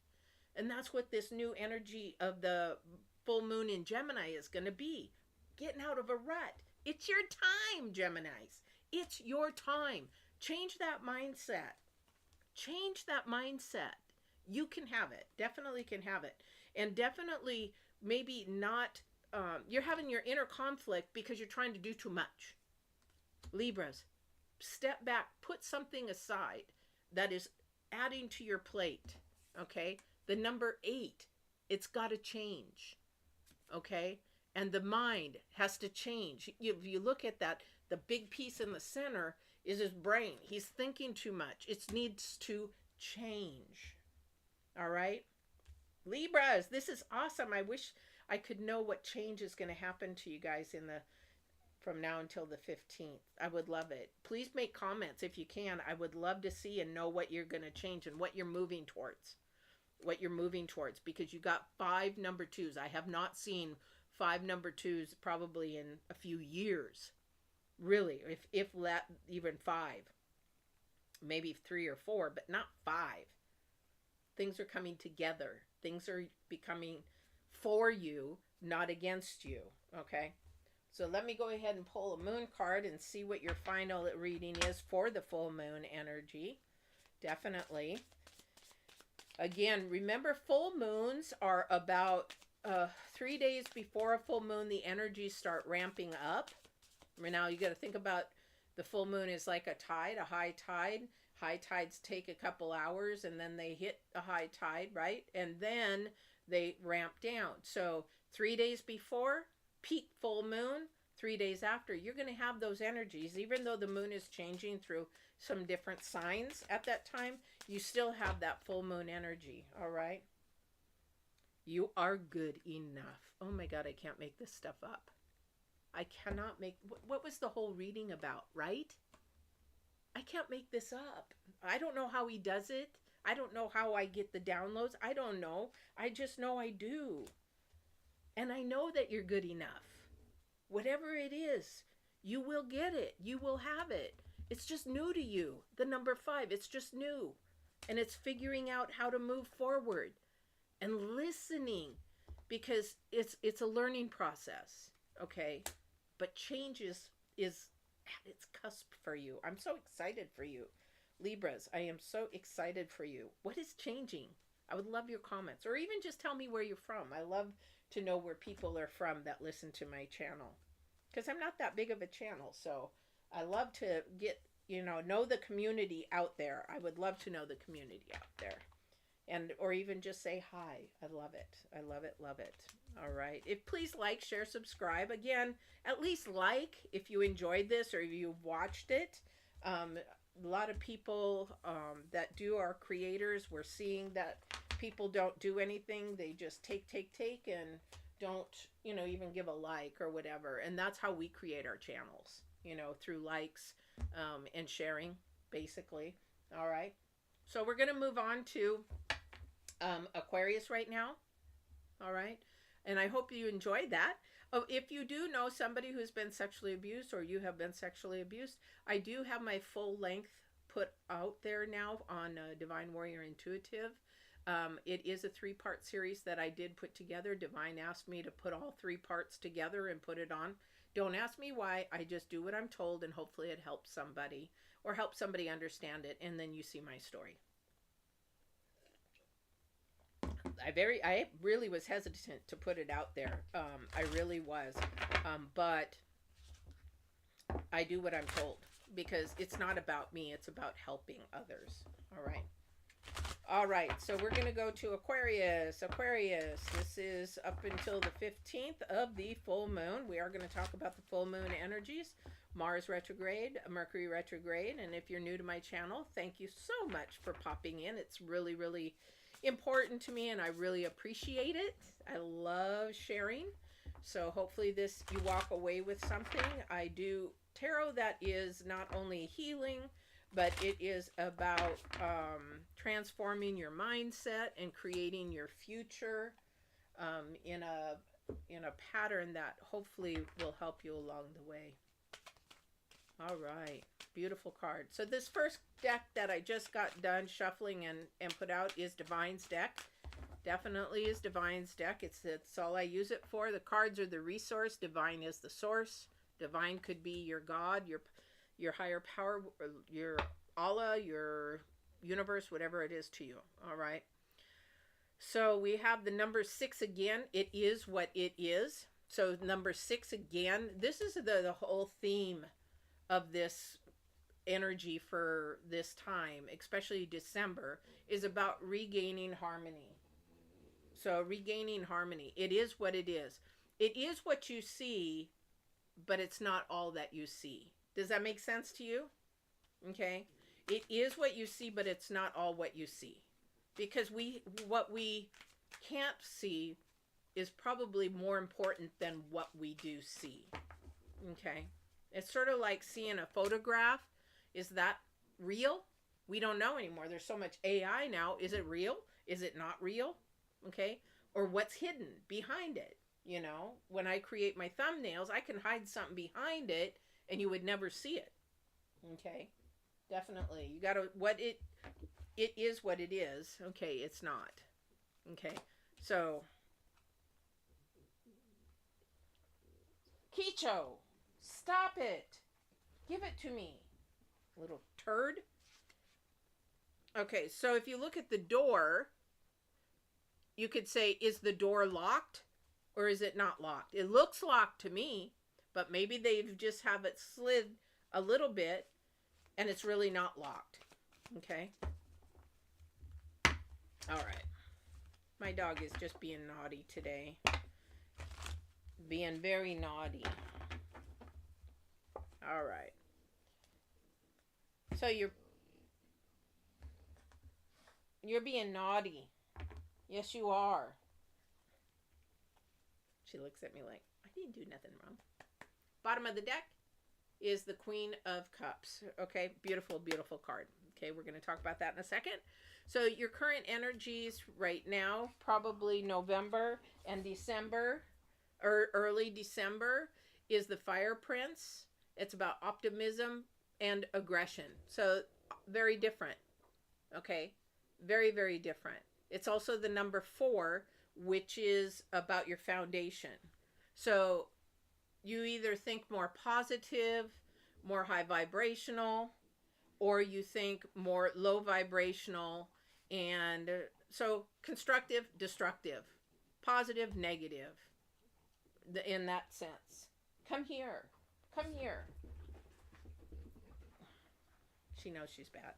And that's what this new energy of the full moon in Gemini is going to be. Getting out of a rut. It's your time, Geminis. It's your time. Change that mindset. Change that mindset. You can have it. Definitely can have it. And definitely maybe not, you're having your inner conflict because you're trying to do too much. Libras, step back. Put something aside that is adding to your plate. Okay? The number 8, it's got to change. Okay? And the mind has to change. If you look at that, the big piece in the center is his brain. He's thinking too much. It needs to change. All right? Libras, this is awesome. I wish I could know what change is going to happen to you guys from now until the 15th. I would love it. Please make comments if you can. I would love to see and know what you're going to change and what you're moving towards. What you're moving towards, because you got 5 number 2s. I have not seen 5 number 2s probably in a few years. Really, if that, even 5. Maybe 3 or 4, but not 5. Things are coming together. Things are becoming for you, not against you. Okay? So let me go ahead and pull a moon card and see what your final reading is for the full moon energy. Definitely. Again, remember, full moons are about 3 days before a full moon, the energies start ramping up. Now you got to think about the full moon is like a tide, a high tide. High tides take a couple hours and then they hit a high tide, right? And then they ramp down. So 3 days before, peak full moon. 3 days after, you're going to have those energies. Even though the moon is changing through some different signs at that time, you still have that full moon energy, all right? You are good enough. Oh my God, I can't make this stuff up. I cannot make... What was the whole reading about, right? I can't make this up. I don't know how he does it. I don't know how I get the downloads. I don't know. I just know I do. And I know that you're good enough. Whatever it is, you will get it. You will have it. It's just new to you. The number 5, it's just new. And it's figuring out how to move forward and listening, because it's a learning process, okay? But change is at its cusp for you. I'm so excited for you. Libras, I am so excited for you. What is changing? I would love your comments, or even just tell me where you're from. I love to know where people are from that listen to my channel, because I'm not that big of a channel. So I love to get, know the community out there. I would love to know the community out there. And, or even just say hi. I love it. I love it. Love it. All right. Please like, share, subscribe. Again, at least like if you enjoyed this or if you've watched it. A lot of people that are creators, we're seeing that people don't do anything. They just take, and don't, even give a like or whatever. And that's how we create our channels, through likes and sharing, basically. All right. So we're going to move on to Aquarius right now. All right. And I hope you enjoyed that. Oh, if you do know somebody who's been sexually abused, or you have been sexually abused, I do have my full length put out there now on Divine Warrior Intuitive. It is a 3-part series that I did put together. Divine asked me to put all 3 parts together and put it on. Don't ask me why. I just do what I'm told, and hopefully it helps somebody, or helps somebody understand it, and then you see my story. I really was hesitant to put it out there. I really was. But I do what I'm told, because it's not about me. It's about helping others. All right. All right. So we're going to go to Aquarius. Aquarius, this is up until the 15th of the full moon. We are going to talk about the full moon energies. Mars retrograde, Mercury retrograde. And if you're new to my channel, thank you so much for popping in. It's really, really important to me, and I really appreciate it. I love sharing. So hopefully you walk away with something. I do tarot that is not only healing, but it is about transforming your mindset and creating your future in a pattern that hopefully will help you along the way. All right. Beautiful card. So this first deck that I just got done shuffling and put out is Divine's deck. Definitely is Divine's deck. It's all I use it for. The cards are the resource. Divine is the source. Divine could be your God, your higher power, your Allah, your universe, whatever it is to you. All right. So we have the number 6 again. It is what it is. So number 6 again. This is the whole theme of this energy for this time, especially December, is about regaining harmony. So regaining harmony. It is what it is. It is what you see, but it's not all that you see. Does that make sense to you? Okay. It is what you see, but it's not all what you see. Because what we can't see is probably more important than what we do see. Okay. It's sort of like seeing a photograph. Is that real? We don't know anymore. There's so much AI now. Is it real? Is it not real? Okay. Or what's hidden behind it? You know, when I create my thumbnails, I can hide something behind it and you would never see it. Okay? Definitely. You got to it is what it is. Okay, it's not. Okay. So, Kicho, stop it. Give it to me. Little turd. Okay, so if you look at the door, you could say, is the door locked or is it not locked? It looks locked to me, but maybe they just have it slid a little bit and it's really not locked. Okay? All right. My dog is just being naughty today. Being very naughty. All right. So you're being naughty. Yes, you are. She looks at me like, I didn't do nothing wrong. Bottom of the deck is the Queen of Cups. Okay, beautiful, beautiful card. Okay, we're going to talk about that in a second. So your current energies right now, probably November and December, or early December, is the Fire Prince. It's about optimism and aggression. So very different. Okay, very, very different. It's also the number 4, which is about your foundation. So you either think more positive, more high vibrational, or you think more low vibrational. And so constructive, destructive, positive, negative, in that sense. Come here. Come here. She knows she's bad.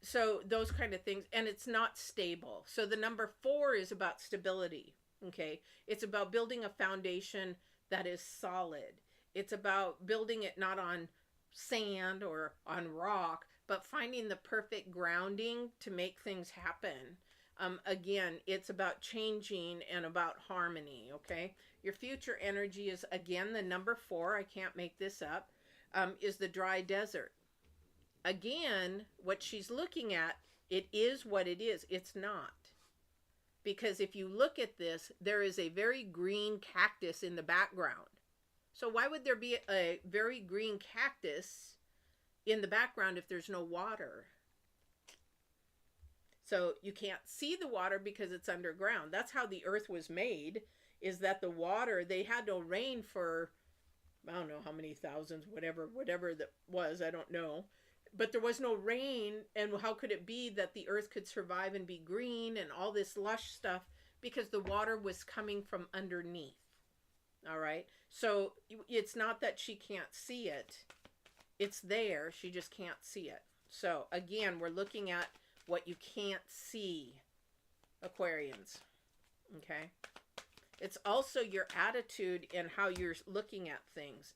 So those kind of things. And it's not stable. So the number 4 is about stability. Okay. It's about building a foundation that is solid. It's about building it not on sand or on rock, but finding the perfect grounding to make things happen. Again, it's about changing and about harmony. Okay. Your future energy is, again, the number 4. I can't make this up. Is the dry desert. Again, what she's looking at, it is what it is. It's not. Because if you look at this, there is a very green cactus in the background. So why would there be a very green cactus in the background if there's no water? So you can't see the water because it's underground. That's how the earth was made, is that the water, they had no rain for, I don't know how many thousands, whatever that was, I don't know. But there was no rain, and how could it be that the earth could survive and be green and all this lush stuff? Because the water was coming from underneath. All right? So it's not that she can't see it. It's there. She just can't see it. So again, we're looking at what you can't see, Aquarians. Okay? It's also your attitude and how you're looking at things.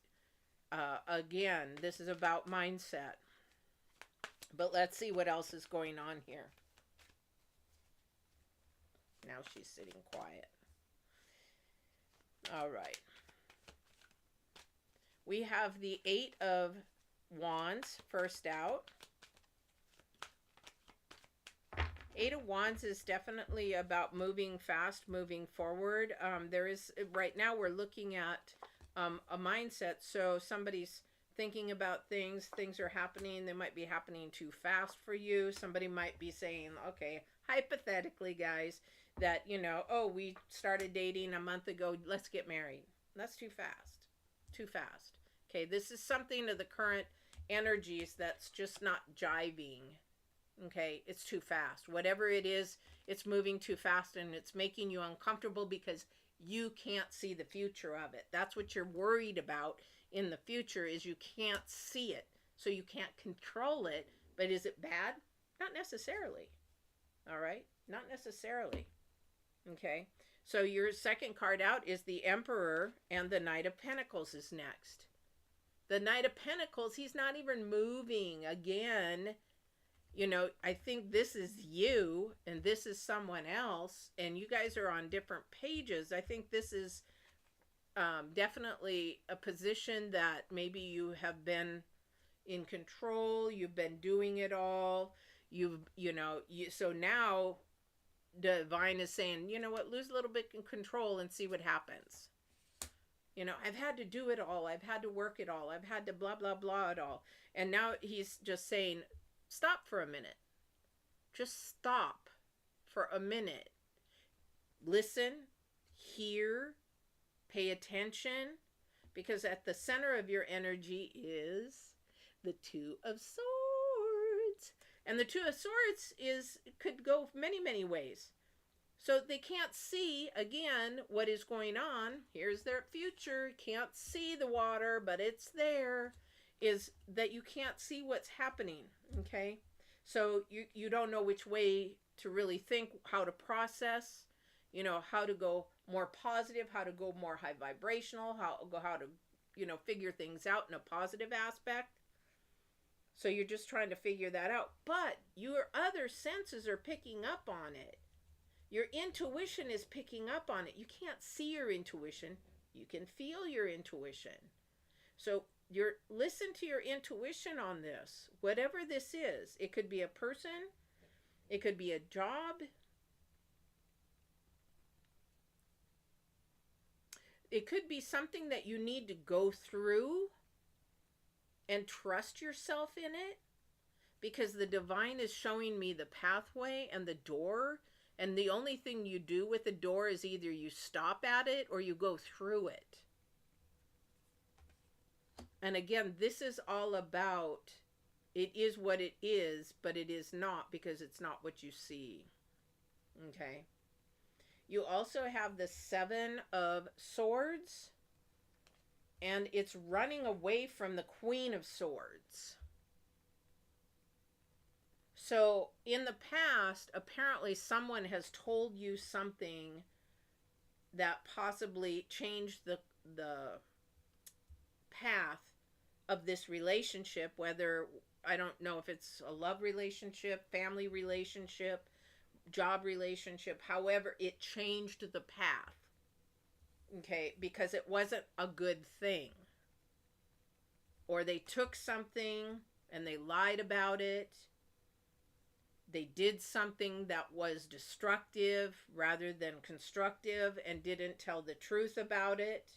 Again, this is about mindset. But let's see what else is going on here. Now she's sitting quiet. All right. We have the 8 of Wands first out. 8 of Wands is definitely about moving fast, moving forward. There is, right now we're looking at a mindset. So somebody's thinking about things are happening, they might be happening too fast for you. Somebody might be saying, okay, hypothetically, guys, that, you know, oh, we started dating a month ago, let's get married. That's too fast. Too fast. Okay, this is something of the current energies that's just not jiving. Okay, it's too fast. Whatever it is, it's moving too fast and it's making you uncomfortable because you can't see the future of it. That's what you're worried about in the future, is you can't see it. So you can't control it. But is it bad? Not necessarily. All right? Not necessarily. Okay? So your second card out is the Emperor, and the Knight of Pentacles is next. The Knight of Pentacles, he's not even moving. Again, you know, I think this is you and this is someone else, and you guys are on different pages. I think this is definitely a position that maybe you have been in control, you've been doing it all, so now divine is saying, you know what, lose a little bit in control and see what happens. You know, I've had to do it all. I've had to work it all. I've had to blah, blah, blah it all. And now he's just saying, stop for a minute. Just stop for a minute. Listen, hear, pay attention. Because at the center of your energy is the Two of Swords. And the Two of Swords could go many, many ways. So they can't see, again, what is going on. Here's their future. Can't see the water, but it's there. Is that you can't see what's happening, okay? So you don't know which way to really think, how to process, you know, how to go more positive, how to go more high vibrational, how to, you know, figure things out in a positive aspect. So you're just trying to figure that out. But your other senses are picking up on it. Your intuition is picking up on it. You can't see your intuition. You can feel your intuition. So listen to your intuition on this. Whatever this is. It could be a person. It could be a job. It could be something that you need to go through and trust yourself in it. Because the divine is showing me the pathway and the door. And the only thing you do with the door is either you stop at it or you go through it. And again, this is all about, it is what it is, but it is not because it's not what you see. Okay. You also have the Seven of Swords. And it's running away from the Queen of Swords. So in the past, apparently someone has told you something that possibly changed the path of this relationship, whether, I don't know if it's a love relationship, family relationship, job relationship, however, it changed the path. Okay, because it wasn't a good thing. Or they took something and they lied about it. They did something that was destructive rather than constructive and didn't tell the truth about it.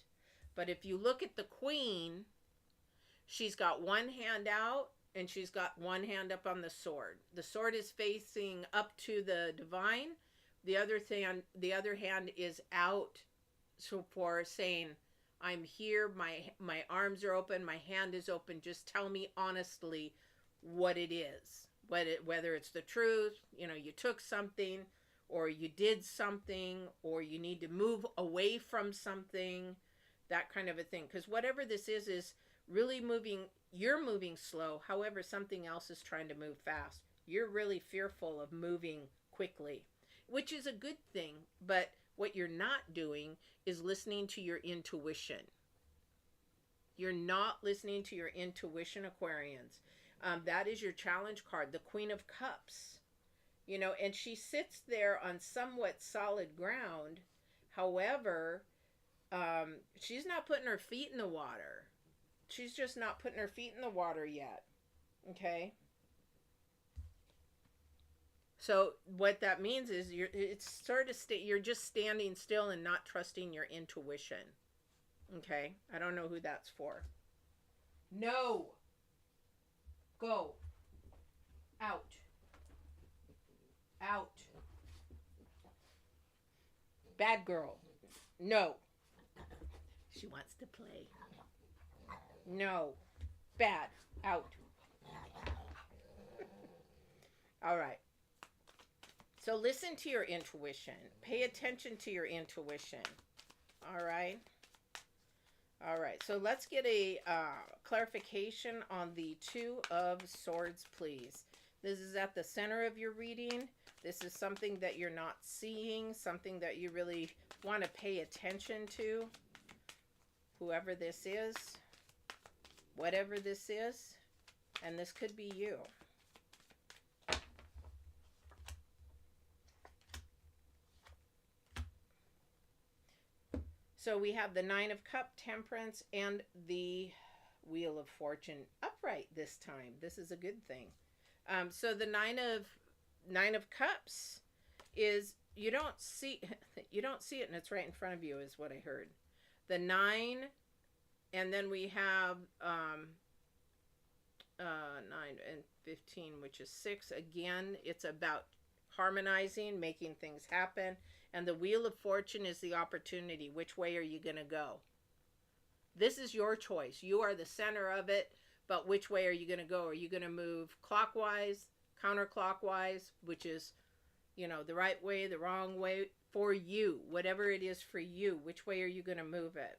But if you look at the Queen, she's got one hand out and she's got one hand up on the sword. The sword is facing up to the divine. The other hand is out, so for saying, I'm here, my arms are open, my hand is open. Just tell me honestly what it is. Whether it's the truth, you know, you took something or you did something or you need to move away from something, that kind of a thing. Because whatever this is really moving, you're moving slow. However, something else is trying to move fast. You're really fearful of moving quickly, which is a good thing. But what you're not doing is listening to your intuition. You're not listening to your intuition, Aquarians. That is your challenge card, the Queen of Cups. You know, and she sits there on somewhat solid ground. However, she's not putting her feet in the water. She's just not putting her feet in the water yet. Okay? So what that means is you're just standing still and not trusting your intuition. Okay? I don't know who that's for. No. Go. Out. Out. Bad girl. No. She wants to play. No. Bad. Out. All right. So listen to your intuition. Pay attention to your intuition. All right. All right. So let's get a clarification on the Two of Swords, please. This is at the center of your reading. This is something that you're not seeing, something that you really want to pay attention to. Whoever this is, whatever this is, and this could be you. So we have the Nine of Cups, Temperance, and the Wheel of Fortune upright this time. This is a good thing. So the Nine of Cups is you don't see you don't see it, and it's right in front of you, is what I heard. The 9, and then we have 9 and 15, which is 6. Again, it's about harmonizing, making things happen. And the Wheel of Fortune is the opportunity. Which way are you going to go? This is your choice. You are the center of it, but which way are you going to go? Are you going to move clockwise, counterclockwise, which is, you know, the right way, the wrong way for you, whatever it is for you? Which way are you going to move it?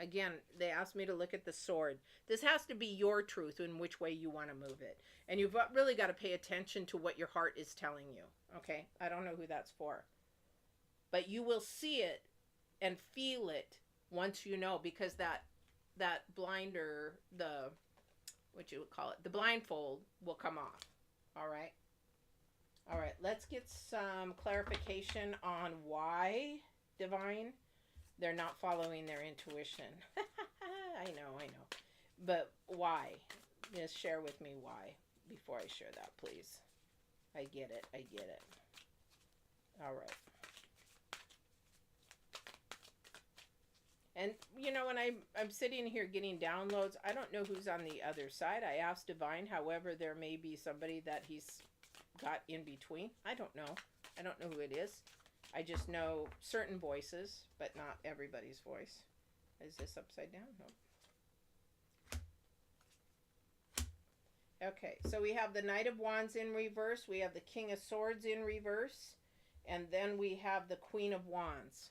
Again, they asked me to look at the sword. This has to be your truth in which way you want to move it. And you've really got to pay attention to what your heart is telling you. Okay? I don't know who that's for. But you will see it and feel it once you know, because that blinder, what you would call it, the blindfold will come off. All right? All right, let's get some clarification on why, Divine, they're not following their intuition. I know. But why? Just share with me why before I share that, please. I get it. All right. And, you know, when I'm sitting here getting downloads, I don't know who's on the other side. I asked Divine, however, there may be somebody that he's got in between. I don't know. I don't know who it is. I just know certain voices, but not everybody's voice. Is this upside down? No. Okay, so we have the Knight of Wands in reverse. We have the King of Swords in reverse. And then we have the Queen of Wands.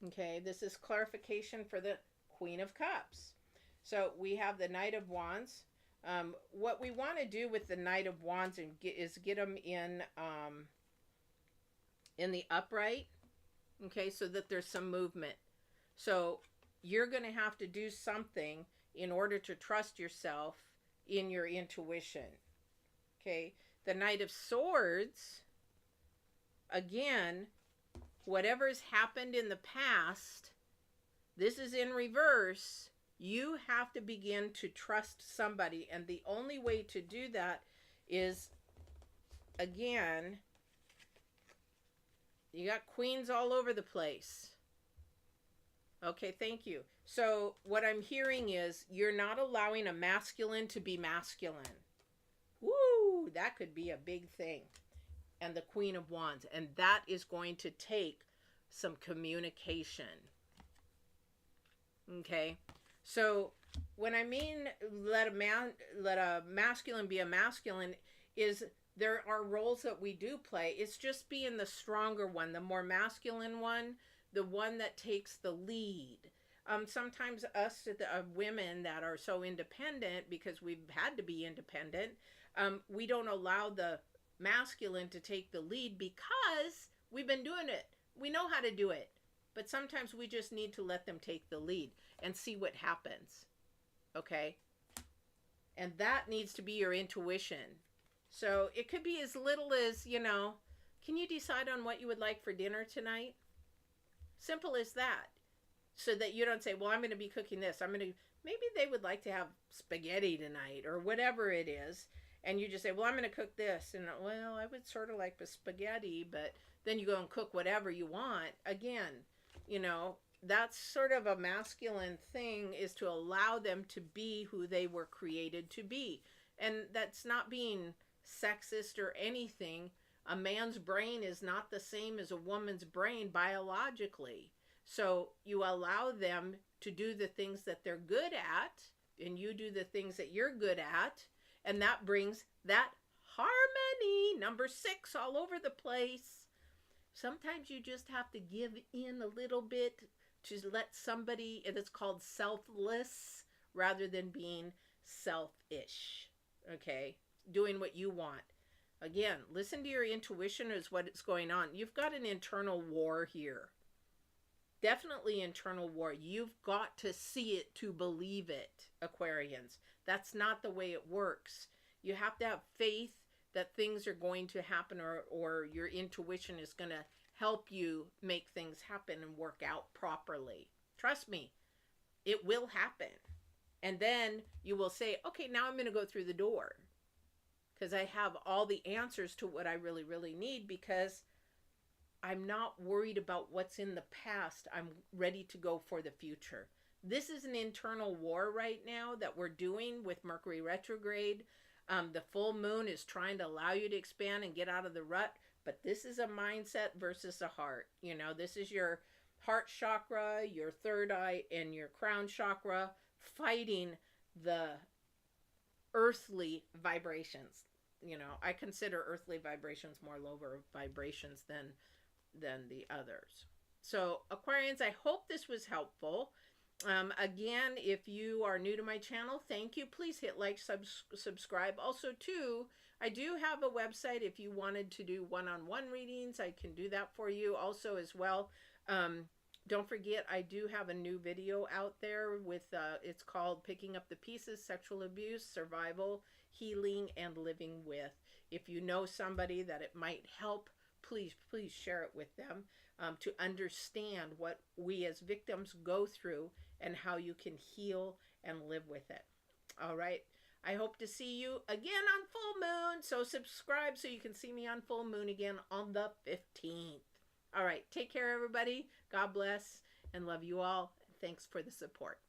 Okay, this is clarification for the Queen of Cups. So we have the Knight of Wands. What we want to do with the Knight of Wands is get them in the upright, okay, so that there's some movement. So you're going to have to do something in order to trust yourself in your intuition, okay? The Knight of Swords, again, whatever's happened in the past, this is in reverse. You have to begin to trust somebody, and the only way to do that is, again, you got queens all over the place. Okay, thank you. So what I'm hearing is you're not allowing a masculine to be masculine. Woo, that could be a big thing. And the Queen of Wands. And that is going to take some communication. Okay? So when I mean let a masculine be a masculine, is there are roles that we do play. It's just being the stronger one, the more masculine one, the one that takes the lead. Sometimes us women that are so independent, because we've had to be independent, we don't allow the masculine to take the lead because we've been doing it. We know how to do it. But sometimes we just need to let them take the lead and see what happens. Okay? And that needs to be your intuition. So it could be as little as, you know, can you decide on what you would like for dinner tonight? Simple as that. So that you don't say, well, I'm going to be cooking this. Maybe they would like to have spaghetti tonight or whatever it is. And you just say, well, I'm going to cook this. And, well, I would sort of like the spaghetti, but then you go and cook whatever you want. Again, you know, that's sort of a masculine thing, is to allow them to be who they were created to be. And that's not being sexist or anything. A man's brain is not the same as a woman's brain biologically. So you allow them to do the things that they're good at, and you do the things that you're good at, and that brings that harmony. Number 6 all over the place. Sometimes you just have to give in a little bit to let somebody, and it's called selfless rather than being selfish. Okay? Doing what you want. Again, listen to your intuition is what's going on. You've got an internal war here. Definitely internal war. You've got to see it to believe it, Aquarians. That's not the way it works. You have to have faith that things are going to happen, or your intuition is going to help you make things happen and work out properly. Trust me, it will happen. And then you will say, okay, now I'm going to go through the door. because I have all the answers to what I really, really need, because I'm not worried about what's in the past. I'm ready to go for the future. This is an internal war right now that we're doing with Mercury retrograde. The full moon is trying to allow you to expand and get out of the rut, but this is a mindset versus a heart. You know, this is your heart chakra, your third eye, and your crown chakra fighting the earthly vibrations. You know, I consider earthly vibrations more lower vibrations than the others. So Aquarians, I hope this was helpful. Again, if you are new to my channel, thank you. Please hit like, subscribe. Also, too, I do have a website. If you wanted to do one-on-one readings, I can do that for you also as well. Don't forget, I do have a new video out there with, it's called Picking Up the Pieces, Sexual Abuse, Survival, Healing, and Living With. If you know somebody that it might help, please share it with them, to understand what we as victims go through and how you can heal and live with it. All right. I hope to see you again on full moon. So subscribe so you can see me on full moon again on the 15th. All right. Take care, everybody. God bless and love you all. Thanks for the support.